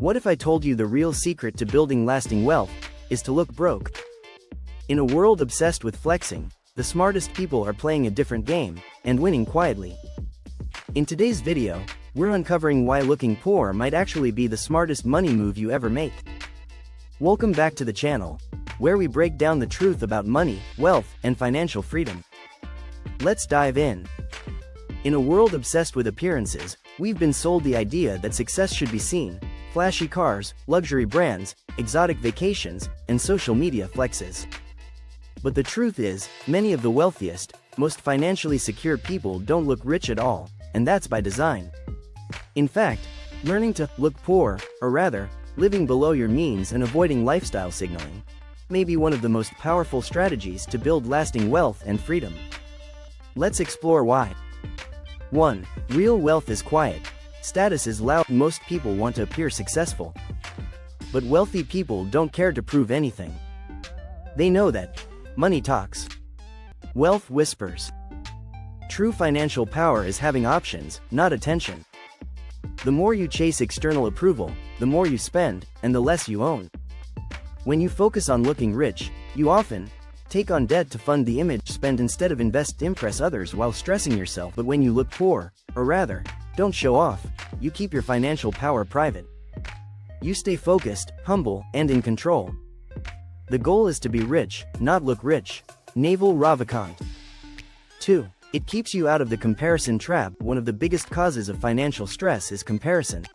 What if I told you the real secret to building lasting wealth is to look broke? In a world obsessed with flexing, the smartest people are playing a different game and winning quietly. In today's video, we're uncovering why looking poor might actually be the smartest money move you ever make. Welcome back to the channel, where we break down the truth about money, wealth, and financial freedom. Let's dive in. In a world obsessed with appearances, we've been sold the idea that success should be seen: flashy cars, luxury brands, exotic vacations, and social media flexes. But the truth is, many of the wealthiest, most financially secure people don't look rich at all, and that's by design. In fact, learning to look poor, or rather, living below your means and avoiding lifestyle signaling, may be one of the most powerful strategies to build lasting wealth and freedom. Let's explore why. 1. Real wealth is quiet. Status is loud. Most people want to appear successful. But wealthy people don't care to prove anything. They know that money talks. Wealth whispers. True financial power is having options, not attention. The more you chase external approval, the more you spend, and the less you own. When you focus on looking rich, you often take on debt to fund the image, spend instead of invest to impress others while stressing yourself. But when you look poor, or rather, don't show off, you keep your financial power private. You stay focused, humble, and in control. The goal is to be rich, not look rich. Naval Ravikant. 2. It keeps you out of the comparison trap. One of the biggest causes of financial stress is comparison.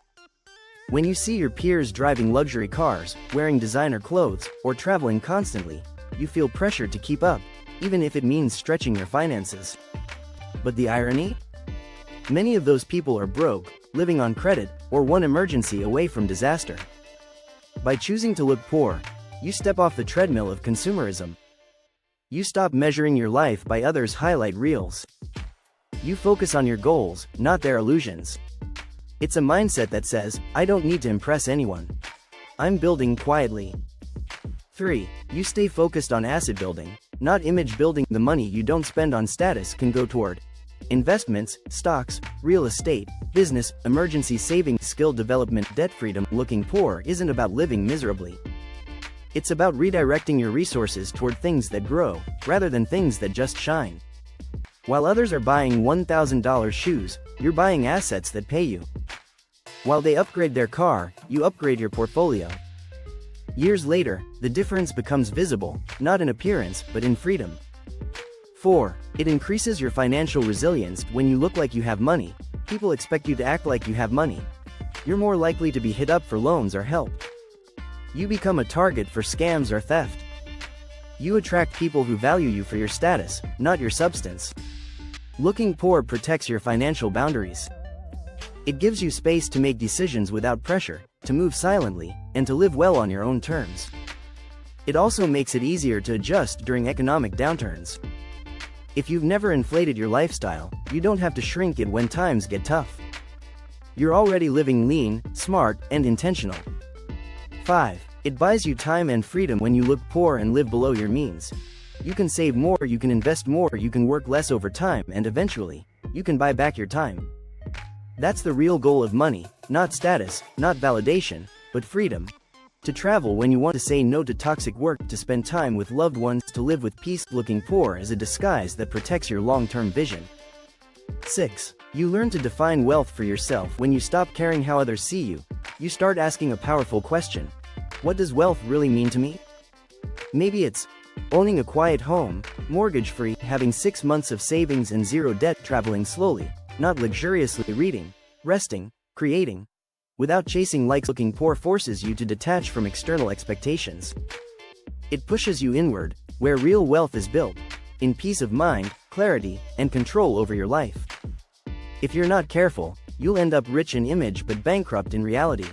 When you see your peers driving luxury cars, wearing designer clothes, or traveling constantly, you feel pressured to keep up, even if it means stretching your finances. But the irony? Many of those people are broke, living on credit, or one emergency away from disaster. By choosing to look poor, you step off the treadmill of consumerism. You stop measuring your life by others' highlight reels. You focus on your goals, not their illusions. It's a mindset that says, I don't need to impress anyone. I'm building quietly. 3. You stay focused on asset building, not image building. The money you don't spend on status can go toward investments, stocks, real estate, business, emergency savings, skill development, debt freedom. Looking poor isn't about living miserably. It's about redirecting your resources toward things that grow, rather than things that just shine. While others are buying $1,000 shoes, you're buying assets that pay you. While they upgrade their car, you upgrade your portfolio. Years later, the difference becomes visible, not in appearance, but in freedom. 4. It increases your financial resilience. When you look like you have money, people expect you to act like you have money. You're more likely to be hit up for loans or help. You become a target for scams or theft. You attract people who value you for your status, not your substance. Looking poor protects your financial boundaries. It gives you space to make decisions without pressure, to move silently, and to live well on your own terms. It also makes it easier to adjust during economic downturns. If you've never inflated your lifestyle, you don't have to shrink it when times get tough. You're already living lean, smart, and intentional. 5. It buys you time and freedom. When you look poor and live below your means, you can save more, you can invest more, you can work less over time, and eventually, you can buy back your time. That's the real goal of money, not status, not validation, but freedom. To travel when you want, to say no to toxic work, to spend time with loved ones, to live with peace. Looking poor is a disguise that protects your long-term vision. 6. You learn to define wealth for yourself. When you stop caring how others see you, you start asking a powerful question. What does wealth really mean to me? Maybe it's owning a quiet home, mortgage-free, having 6 months of savings and zero debt, traveling slowly, not luxuriously, reading, resting, creating, without chasing likes. Looking poor forces you to detach from external expectations. It pushes you inward, where real wealth is built, in peace of mind, clarity, and control over your life. If you're not careful, you'll end up rich in image but bankrupt in reality.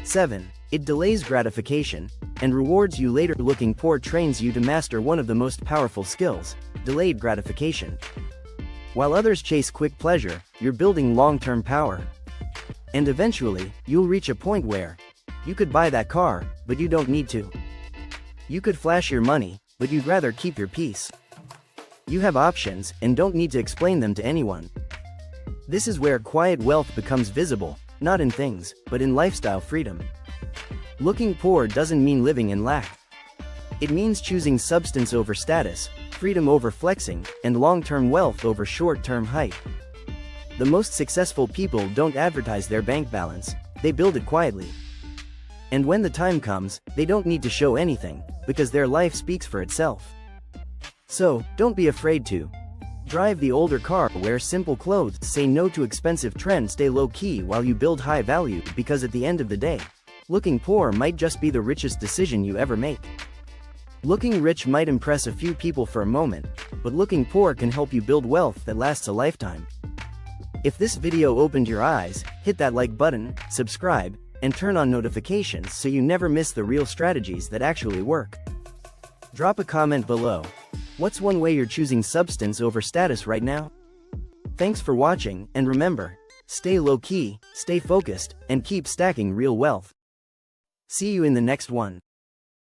7. It delays gratification and rewards you later. Looking poor trains you to master one of the most powerful skills: delayed gratification. While others chase quick pleasure, you're building long-term power. And eventually, you'll reach a point where you could buy that car, but you don't need to. You could flash your money, but you'd rather keep your peace. You have options and don't need to explain them to anyone. This is where quiet wealth becomes visible, not in things, but in lifestyle freedom. Looking poor doesn't mean living in lack. It means choosing substance over status, freedom over flexing, and long-term wealth over short-term hype. The most successful people don't advertise their bank balance, they build it quietly. And when the time comes, they don't need to show anything, because their life speaks for itself. So, don't be afraid to drive the older car, wear simple clothes, say no to expensive trends, stay low-key while you build high value, because at the end of the day, looking poor might just be the richest decision you ever make. Looking rich might impress a few people for a moment, but looking poor can help you build wealth that lasts a lifetime. If this video opened your eyes, hit that like button, subscribe, and turn on notifications so you never miss the real strategies that actually work. Drop a comment below. What's one way you're choosing substance over status right now? Thanks for watching, and remember, stay low-key, stay focused, and keep stacking real wealth. See you in the next one.